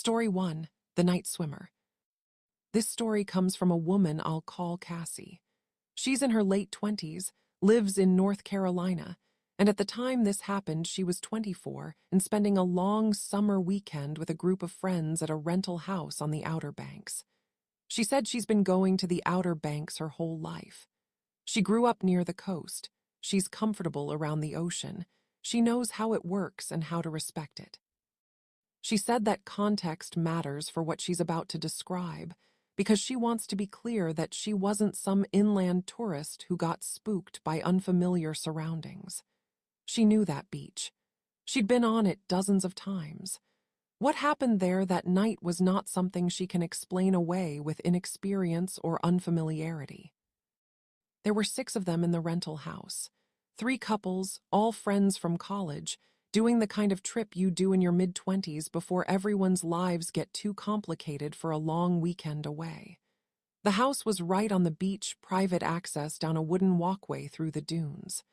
Story 1. The Night Swimmer. This story comes from a woman I'll call Cassie. She's in her late 20s, lives in North Carolina, and at the time this happened she was 24 and spending a long summer weekend with a group of friends at a rental house on the Outer Banks. She said she's been going to the Outer Banks her whole life. She grew up near the coast. She's comfortable around the ocean. She knows how it works and how to respect it. She said that context matters for what she's about to describe, because she wants to be clear that she wasn't some inland tourist who got spooked by unfamiliar surroundings. She knew that beach. She'd been on it dozens of times. What happened there that night was not something she can explain away with inexperience or unfamiliarity. There were 6 of them in the rental house. 3 couples, all friends from college, doing the kind of trip you do in your mid-20s before everyone's lives get too complicated for a long weekend away. The house was right on the beach, private access down a wooden walkway through the dunes.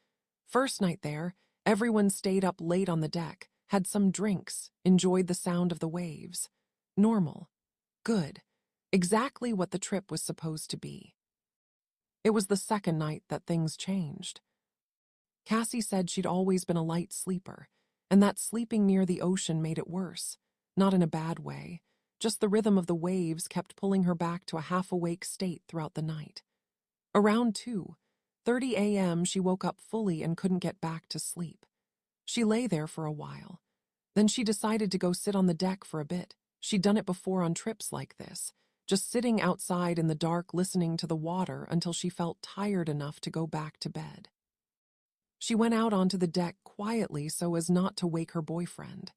First night there, everyone stayed up late on the deck, had some drinks, enjoyed the sound of the waves. Normal. Good. Exactly what the trip was supposed to be. It was the second night that things changed. Cassie said she'd always been a light sleeper, and that sleeping near the ocean made it worse. Not in a bad way, just the rhythm of the waves kept pulling her back to a half-awake state throughout the night. Around 2:30 a.m. she woke up fully and couldn't get back to sleep. She lay there for a while. Then she decided to go sit on the deck for a bit. She'd done it before on trips like this, just sitting outside in the dark listening to the water until she felt tired enough to go back to bed. She went out onto the deck quietly so as not to wake her boyfriend.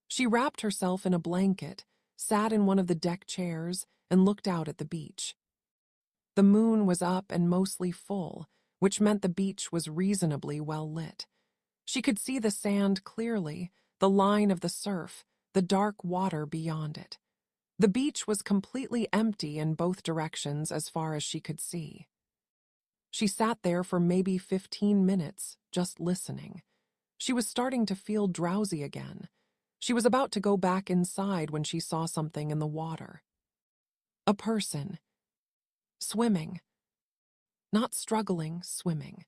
She wrapped herself in a blanket, sat in one of the deck chairs, and looked out at the beach. The moon was up and mostly full, which meant the beach was reasonably well lit. She could see the sand clearly, the line of the surf, the dark water beyond it. The beach was completely empty in both directions as far as she could see. She sat there for maybe 15 minutes, just listening. She was starting to feel drowsy again. She was about to go back inside when she saw something in the water. A person. Swimming. Not struggling, swimming.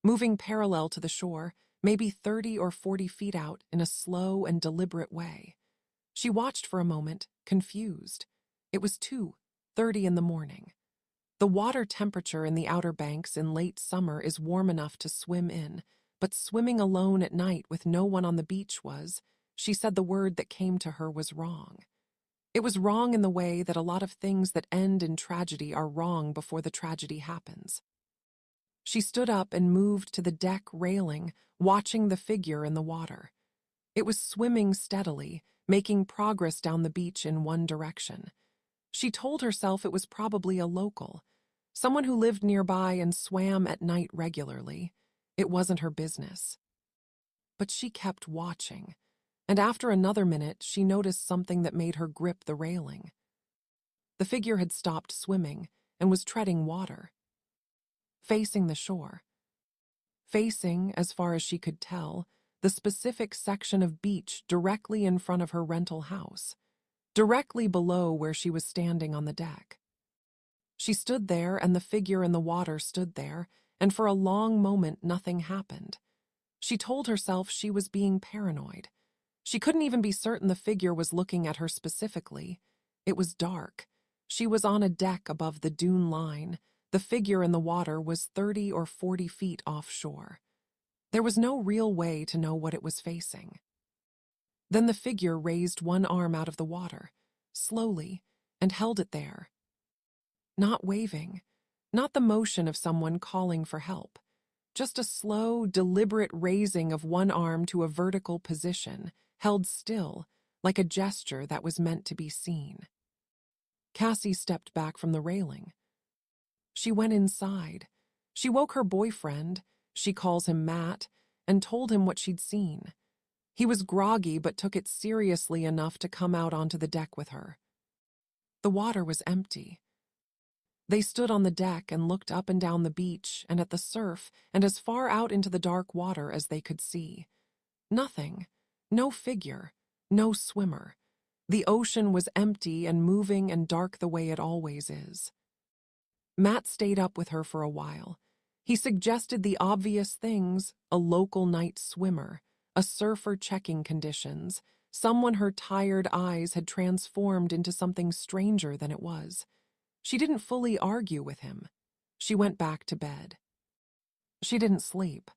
Moving parallel to the shore, maybe 30 or 40 feet out in a slow and deliberate way. She watched for a moment, confused. It was 2:30 in the morning. The water temperature in the Outer Banks in late summer is warm enough to swim in, but swimming alone at night with no one on the beach was, she said the word that came to her was wrong. It was wrong in the way that a lot of things that end in tragedy are wrong before the tragedy happens. She stood up and moved to the deck railing, watching the figure in the water. It was swimming steadily, making progress down the beach in one direction. She told herself it was probably a local, someone who lived nearby and swam at night regularly. It wasn't her business. But she kept watching, and after another minute, she noticed something that made her grip the railing. The figure had stopped swimming and was treading water, facing the shore. Facing, as far as she could tell, the specific section of beach directly in front of her rental house, directly below where she was standing on the deck. She stood there and the figure in the water stood there, and for a long moment nothing happened. She told herself she was being paranoid. She couldn't even be certain the figure was looking at her specifically. It was dark. She was on a deck above the dune line. The figure in the water was 30 or 40 feet offshore. There was no real way to know what it was facing. Then the figure raised one arm out of the water, slowly, and held it there. Not waving, not the motion of someone calling for help, just a slow, deliberate raising of one arm to a vertical position, held still, like a gesture that was meant to be seen. Cassie stepped back from the railing. She went inside. She woke her boyfriend, she calls him Matt, and told him what she'd seen. He was groggy but took it seriously enough to come out onto the deck with her. The water was empty. They stood on the deck and looked up and down the beach and at the surf and as far out into the dark water as they could see. Nothing. No figure. No swimmer. The ocean was empty and moving and dark the way it always is. Matt stayed up with her for a while. He suggested the obvious things: a local night swimmer, a surfer checking conditions, someone her tired eyes had transformed into something stranger than it was. She didn't fully argue with him. She went back to bed. She didn't sleep.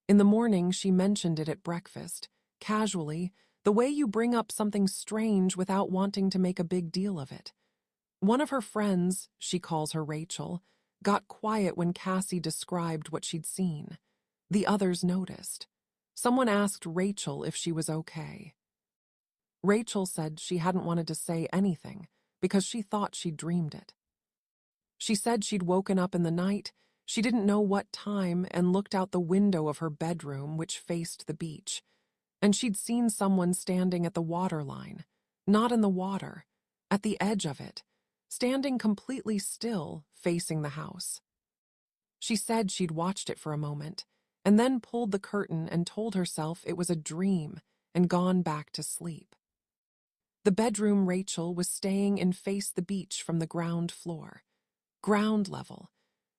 In the morning, she mentioned it at breakfast, casually, the way you bring up something strange without wanting to make a big deal of it. One of her friends, she calls her Rachel, got quiet when Cassie described what she'd seen. The others noticed. Someone asked Rachel if she was okay. Rachel said she hadn't wanted to say anything because she thought she'd dreamed it. She said she'd woken up in the night, she didn't know what time, and looked out the window of her bedroom, which faced the beach, and she'd seen someone standing at the waterline, not in the water, at the edge of it, standing completely still, facing the house. She said she'd watched it for a moment, and then pulled the curtain and told herself it was a dream and gone back to sleep. The bedroom Rachel was staying in faced the beach from the ground floor, ground level,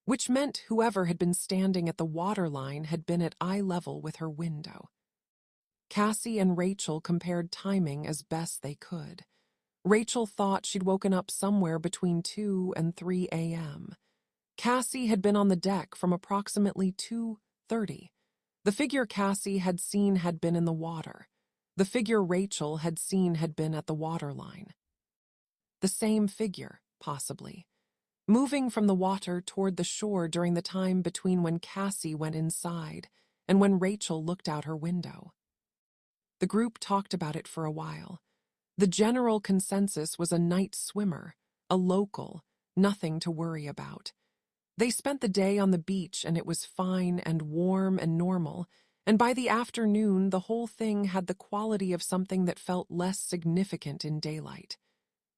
which meant whoever had been standing at the waterline had been at eye level with her window. Cassie and Rachel compared timing as best they could. Rachel thought she'd woken up somewhere between 2 and 3 a.m. Cassie had been on the deck from approximately 2:30. The figure Cassie had seen had been in the water. The figure Rachel had seen had been at the waterline. The same figure, possibly, moving from the water toward the shore during the time between when Cassie went inside and when Rachel looked out her window. The group talked about it for a while. The general consensus was a night swimmer, a local, nothing to worry about. They spent the day on the beach and it was fine and warm and normal, and by the afternoon the whole thing had the quality of something that felt less significant in daylight.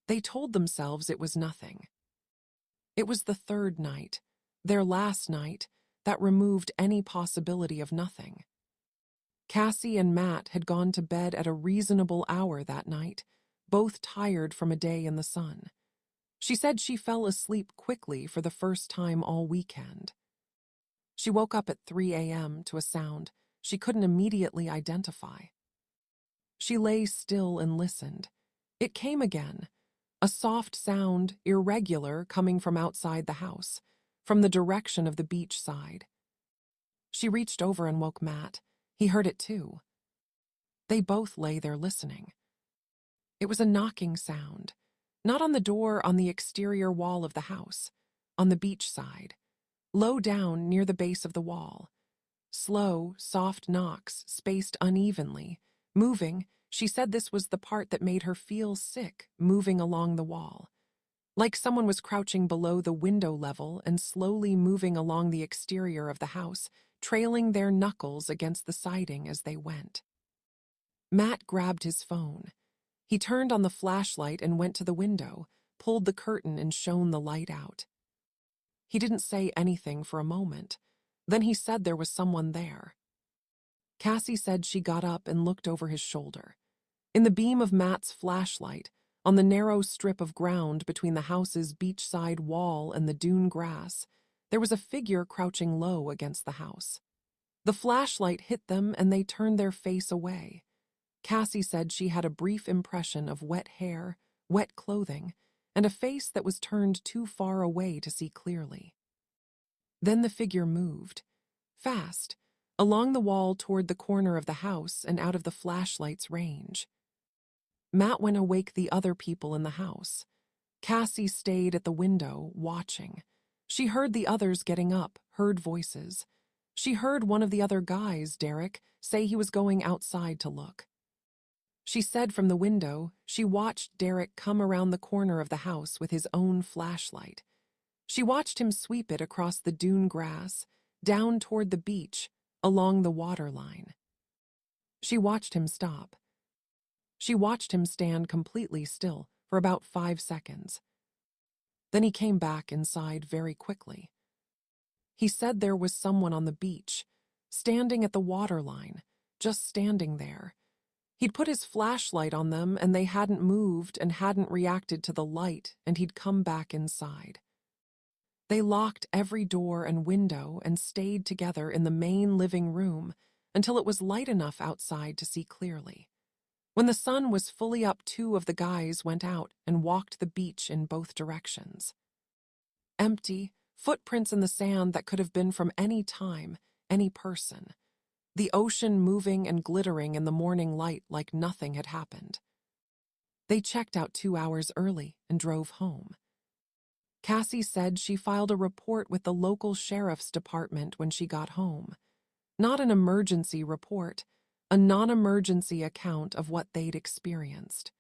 They told themselves it was nothing. It was the third night, their last night, that removed any possibility of nothing. Cassie and Matt had gone to bed at a reasonable hour that night, both tired from a day in the sun. She said she fell asleep quickly for the first time all weekend. She woke up at 3 a.m. to a sound she couldn't immediately identify. She lay still and listened. It came again, a soft sound, irregular, coming from outside the house, from the direction of the beach side. She reached over and woke Matt. He heard it too. They both lay there listening. It was a knocking sound, not on the door on the exterior wall of the house, on the beach side, low down near the base of the wall. Slow, soft knocks, spaced unevenly, moving. She said this was the part that made her feel sick, moving along the wall. Like someone was crouching below the window level and slowly moving along the exterior of the house, trailing their knuckles against the siding as they went. Matt grabbed his phone. He turned on the flashlight and went to the window, pulled the curtain and shone the light out. He didn't say anything for a moment. Then he said there was someone there. Cassie said she got up and looked over his shoulder. In the beam of Matt's flashlight, on the narrow strip of ground between the house's beachside wall and the dune grass, there was a figure crouching low against the house. The flashlight hit them and they turned their face away. Cassie said she had a brief impression of wet hair, wet clothing, and a face that was turned too far away to see clearly. Then the figure moved, fast, along the wall toward the corner of the house and out of the flashlight's range. Matt went to wake the other people in the house. Cassie stayed at the window, watching. She heard the others getting up, heard voices. She heard one of the other guys, Derek, say he was going outside to look. She said from the window she watched Derek come around the corner of the house with his own flashlight. She watched him sweep it across the dune grass, down toward the beach, along the waterline. She watched him stop. She watched him stand completely still for about 5 seconds. Then he came back inside very quickly. He said there was someone on the beach, standing at the waterline, just standing there. He'd put his flashlight on them and they hadn't moved and hadn't reacted to the light, and he'd come back inside. They locked every door and window and stayed together in the main living room until it was light enough outside to see clearly. When the sun was fully up, two of the guys went out and walked the beach in both directions. Empty, footprints in the sand that could have been from any time, any person. The ocean moving and glittering in the morning light like nothing had happened. They checked out 2 hours early and drove home. Cassie said she filed a report with the local sheriff's department when she got home. Not an emergency report, a non-emergency account of what they'd experienced.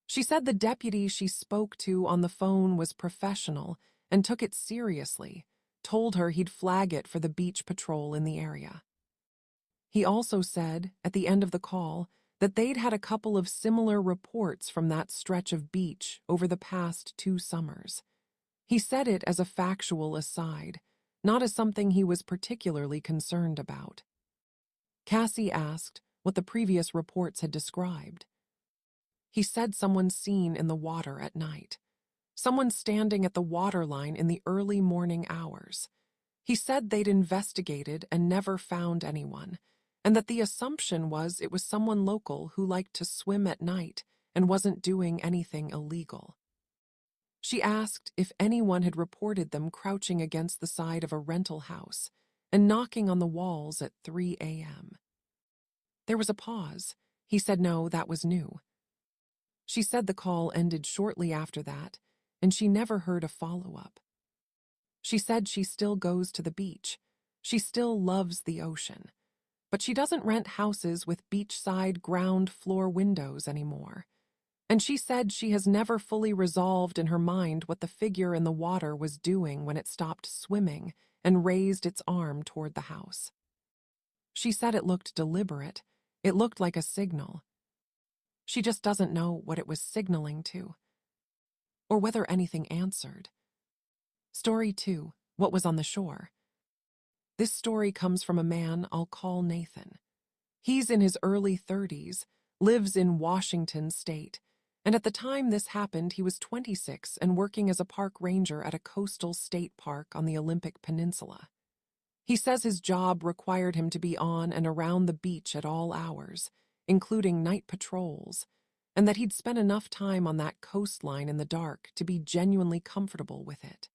She said the deputy she spoke to on the phone was professional and took it seriously, told her he'd flag it for the beach patrol in the area. He also said, at the end of the call, that they'd had a couple of similar reports from that stretch of beach over the past 2 summers. He said it as a factual aside, not as something he was particularly concerned about. Cassie asked what the previous reports had described. He said someone seen in the water at night, someone standing at the waterline in the early morning hours. He said they'd investigated and never found anyone, and that the assumption was it was someone local who liked to swim at night and wasn't doing anything illegal. She asked if anyone had reported them crouching against the side of a rental house and knocking on the walls at 3 a.m. There was a pause. He said no, that was new. She said the call ended shortly after that, and she never heard a follow-up. She said she still goes to the beach. She still loves the ocean. But she doesn't rent houses with beachside ground floor windows anymore. And she said she has never fully resolved in her mind what the figure in the water was doing when it stopped swimming and raised its arm toward the house. She said it looked deliberate. It looked like a signal. She just doesn't know what it was signaling to, or whether anything answered. Story 2, What Was on the Shore. This story comes from a man I'll call Nathan. He's in his early 30s, lives in Washington State, and at the time this happened, he was 26 and working as a park ranger at a coastal state park on the Olympic Peninsula. He says his job required him to be on and around the beach at all hours, including night patrols, and that he'd spent enough time on that coastline in the dark to be genuinely comfortable with it.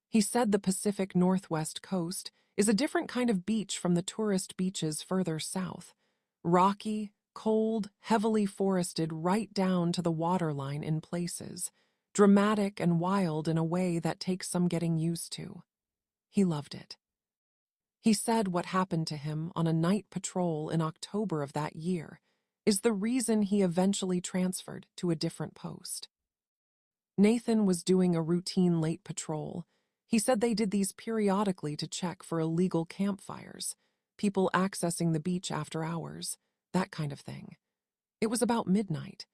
He said the Pacific Northwest coast is a different kind of beach from the tourist beaches further south, rocky, cold, heavily forested right down to the waterline in places, dramatic and wild in a way that takes some getting used to. He loved it. He said what happened to him on a night patrol in October of that year is the reason he eventually transferred to a different post. Nathan was doing a routine late patrol. He said they did these periodically to check for illegal campfires, people accessing the beach after hours, that kind of thing. It was about midnight.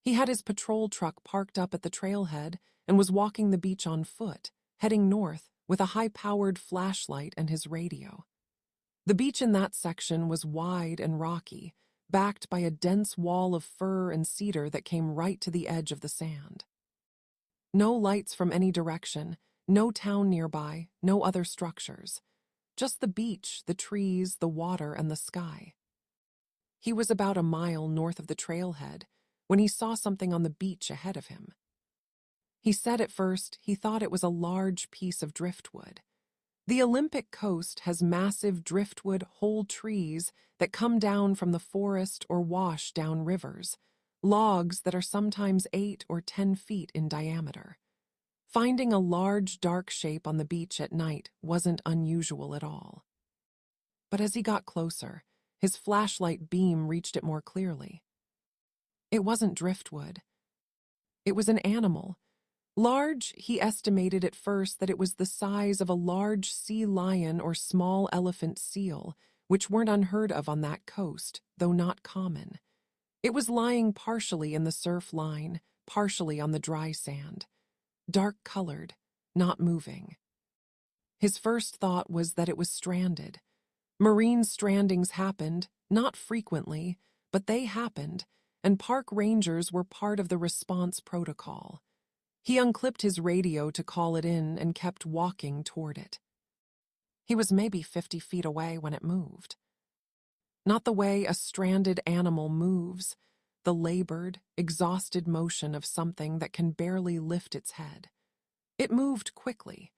He had his patrol truck parked up at the trailhead and was walking the beach on foot, heading north with a high-powered flashlight and his radio. The beach in that section was wide and rocky, backed by a dense wall of fir and cedar that came right to the edge of the sand. No lights from any direction, no town nearby, no other structures. Just the beach, the trees, the water, and the sky. He was about a mile north of the trailhead when he saw something on the beach ahead of him. He said at first he thought it was a large piece of driftwood. The Olympic coast has massive driftwood whole trees that come down from the forest or wash down rivers, logs that are sometimes 8 or 10 feet in diameter. Finding a large, dark shape on the beach at night wasn't unusual at all. But as he got closer, his flashlight beam reached it more clearly. It wasn't driftwood. It was an animal. Large, he estimated at first that it was the size of a large sea lion or small elephant seal, which weren't unheard of on that coast, though not common. It was lying partially in the surf line, partially on the dry sand. Dark-colored, not moving. His first thought was that it was stranded. Marine strandings happened, not frequently, But they happened, and park rangers were part of the response protocol. He unclipped his radio to call it in and kept walking toward it. He was maybe 50 feet away when it moved. Not the way a stranded animal moves, the labored, exhausted motion of something that can barely lift its head. It moved quickly.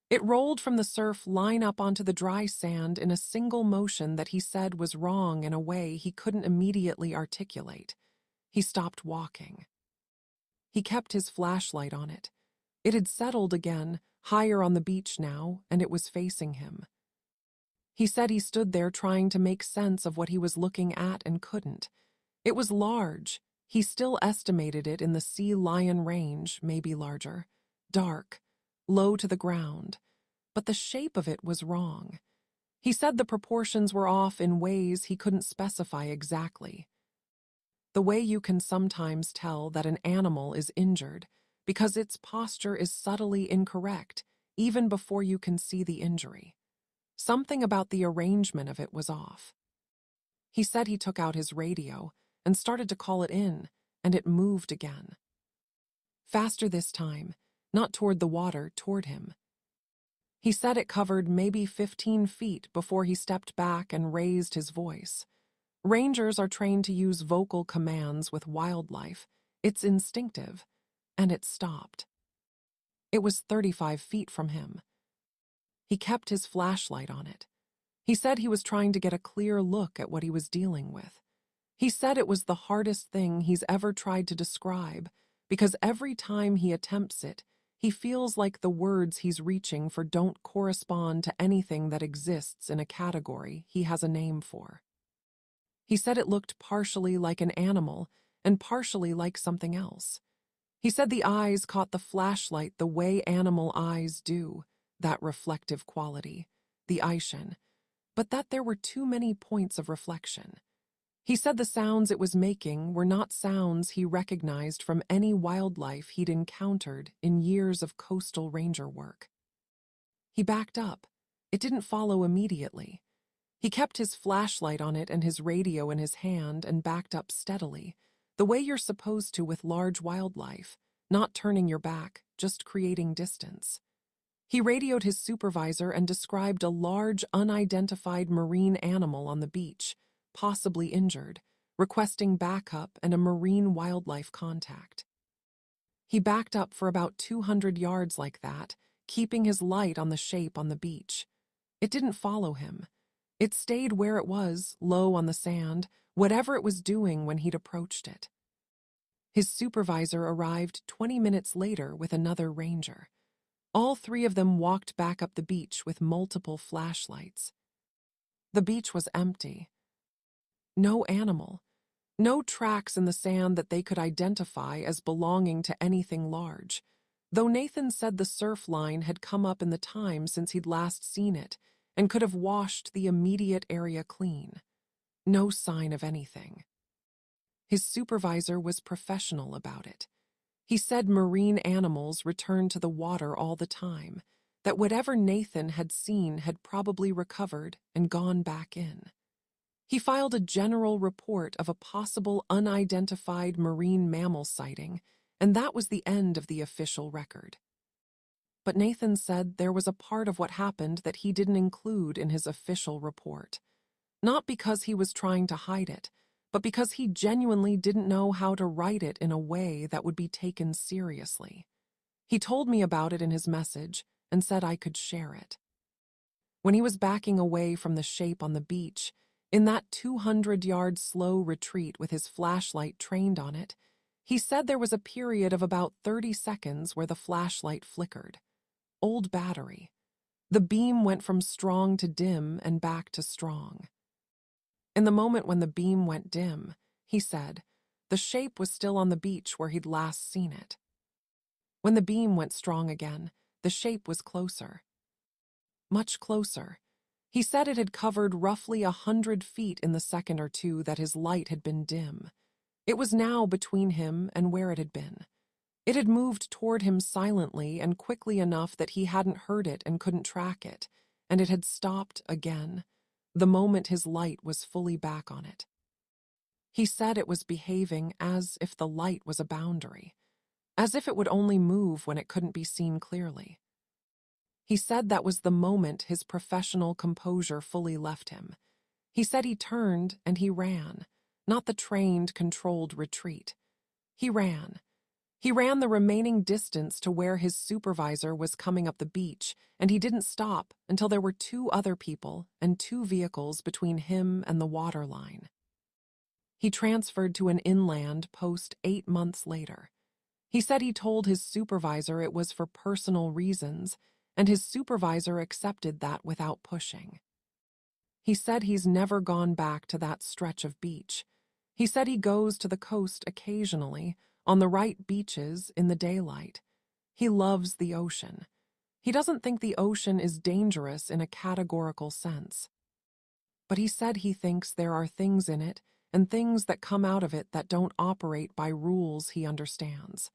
It rolled from the surf line up onto the dry sand in a single motion that he said was wrong in a way he couldn't immediately articulate. He stopped walking. He kept his flashlight on it. It had settled again, higher on the beach now, and it was facing him. He said he stood there trying to make sense of what he was looking at and couldn't. It was large. He still estimated it in the sea lion range, maybe larger. Dark, low to the ground. But the shape of it was wrong. He said the proportions were off in ways he couldn't specify exactly. The way you can sometimes tell that an animal is injured because its posture is subtly incorrect even before you can see the injury. Something about the arrangement of it was off. He said he took out his radio and started to call it in, and it moved again. Faster this time, not toward the water, toward him. He said it covered maybe 15 feet before he stepped back and raised his voice. Rangers are trained to use vocal commands with wildlife. It's instinctive, and it stopped. It was 35 feet from him. He kept his flashlight on it. He said he was trying to get a clear look at what he was dealing with. He said it was the hardest thing he's ever tried to describe, because every time he attempts it, he feels like the words he's reaching for don't correspond to anything that exists in a category he has a name for. He said it looked partially like an animal and partially like something else. He said the eyes caught the flashlight the way animal eyes do, that reflective quality, the Aishin, but that there were too many points of reflection. He said the sounds it was making were not sounds he recognized from any wildlife he'd encountered in years of coastal ranger work. He backed up. It didn't follow immediately. He kept his flashlight on it and his radio in his hand and backed up steadily, the way you're supposed to with large wildlife, not turning your back, just creating distance. He radioed his supervisor and described a large, unidentified marine animal on the beach, possibly injured, requesting backup and a marine wildlife contact. He backed up for about 200 yards like that, keeping his light on the shape on the beach. It didn't follow him. It stayed where it was, low on the sand, whatever it was doing when he'd approached it. His supervisor arrived 20 minutes later with another ranger. All three of them walked back up the beach with multiple flashlights. The beach was empty. No animal. No tracks in the sand that they could identify as belonging to anything large, though Nathan said the surf line had come up in the time since he'd last seen it and could have washed the immediate area clean. No sign of anything. His supervisor was professional about it. He said marine animals returned to the water all the time, that whatever Nathan had seen had probably recovered and gone back in. He filed a general report of a possible unidentified marine mammal sighting, and that was the end of the official record. But Nathan said there was a part of what happened that he didn't include in his official report. Not because he was trying to hide it, but because he genuinely didn't know how to write it in a way that would be taken seriously. He told me about it in his message and said I could share it. When he was backing away from the shape on the beach, in that 200-yard slow retreat with his flashlight trained on it, he said there was a period of about 30 seconds where the flashlight flickered. Old battery. The beam went from strong to dim and back to strong. In the moment when the beam went dim, he said, the shape was still on the beach where he'd last seen it. When the beam went strong again, the shape was closer. Much closer. He said it had covered roughly 100 feet in the second or two that his light had been dim. It was now between him and where it had been. It had moved toward him silently and quickly enough that he hadn't heard it and couldn't track it, and it had stopped again, the moment his light was fully back on it. He said it was behaving as if the light was a boundary, as if it would only move when it couldn't be seen clearly. He said that was the moment his professional composure fully left him. He said he turned and he ran, not the trained, controlled retreat. He ran. He ran the remaining distance to where his supervisor was coming up the beach, and he didn't stop until there were 2 other people and 2 vehicles between him and the water line. He transferred to an inland post 8 months later. He said he told his supervisor it was for personal reasons, and his supervisor accepted that without pushing. He said he's never gone back to that stretch of beach. He said he goes to the coast occasionally, on the right beaches in the daylight. He loves the ocean. He doesn't think the ocean is dangerous in a categorical sense. But he said he thinks there are things in it and things that come out of it that don't operate by rules he understands.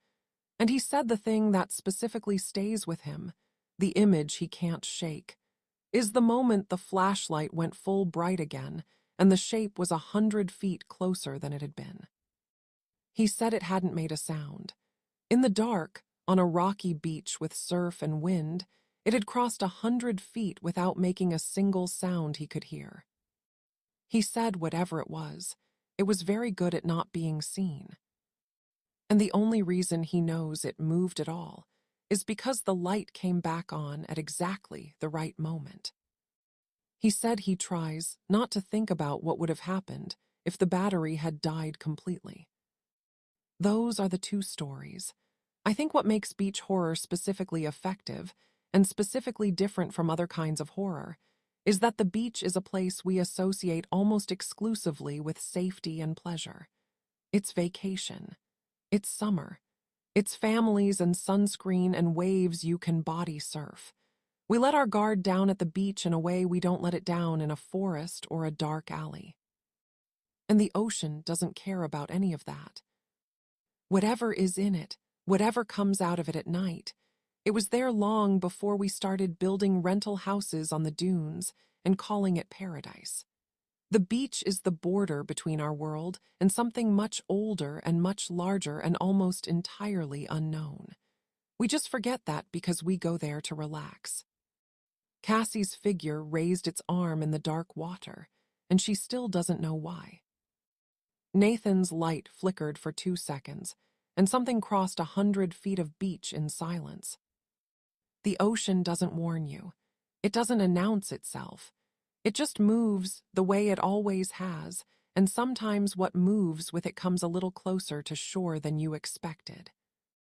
And he said the thing that specifically stays with him, the image he can't shake, is the moment the flashlight went full bright again and the shape was 100 feet closer than it had been. He said it hadn't made a sound. In the dark, on a rocky beach with surf and wind, it had crossed 100 feet without making a single sound he could hear. He said whatever it was very good at not being seen. And the only reason he knows it moved at all is because the light came back on at exactly the right moment. He said he tries not to think about what would have happened if the battery had died completely. Those are the 2 stories. I think what makes beach horror specifically effective and specifically different from other kinds of horror is that the beach is a place we associate almost exclusively with safety and pleasure. It's vacation. It's summer. It's families and sunscreen and waves you can body surf. We let our guard down at the beach in a way we don't let it down in a forest or a dark alley. And the ocean doesn't care about any of that. Whatever is in it, whatever comes out of it at night, it was there long before we started building rental houses on the dunes and calling it paradise. The beach is the border between our world and something much older and much larger and almost entirely unknown. We just forget that because we go there to relax. Cassie's figure raised its arm in the dark water, and she still doesn't know why. Nathan's light flickered for 2 seconds, and something crossed 100 feet of beach in silence. The ocean doesn't warn you. It doesn't announce itself. It just moves the way it always has, and sometimes what moves with it comes a little closer to shore than you expected.